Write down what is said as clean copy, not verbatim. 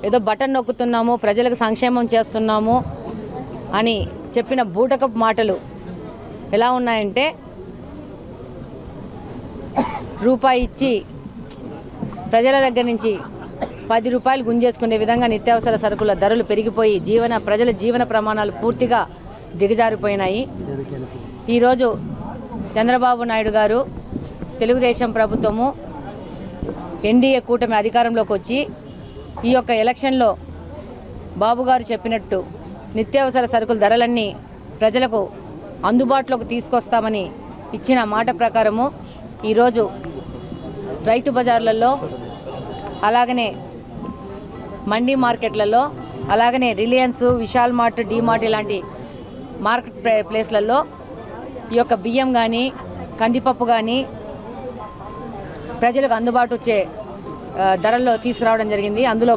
ఏదో బటన్ నొక్కుతున్నాము, ప్రజలకు సంక్షేమం చేస్తున్నాము అని చెప్పిన బూటకపు మాటలు ఎలా ఉన్నాయంటే, రూపాయి ఇచ్చి ప్రజల దగ్గర నుంచి 10 రూపాయలు గుంజేసుకునే విధంగా నిత్యావసర సరుకుల ధరలు పెరిగిపోయి ప్రజల జీవన ప్రమాణాలు పూర్తిగా దిగజారిపోయినాయి. ఈరోజు చంద్రబాబు నాయుడు గారు, తెలుగుదేశం ప్రభుత్వము, ఎన్డీఏ కూటమి అధికారంలోకి వచ్చి ఈ యొక్క ఎలక్షన్లో బాబు గారు చెప్పినట్టు నిత్యావసర సరుకుల ధరలన్నీ ప్రజలకు అందుబాటులోకి తీసుకొస్తామని ఇచ్చిన మాట ప్రకారము ఈరోజు రైతు బజార్లలో, అలాగనే మండీ మార్కెట్లలో, అలాగనే రిలయన్స్, విశాల్ మార్ట్, డీమార్ట్ ఇలాంటి మార్కెట్ ప్లేస్లలో ఈ యొక్క బియ్యం కానీ, కందిపప్పు కానీ ప్రజలకు అందుబాటు వచ్చే ధరల్లో తీసుకురావడం జరిగింది. అందులో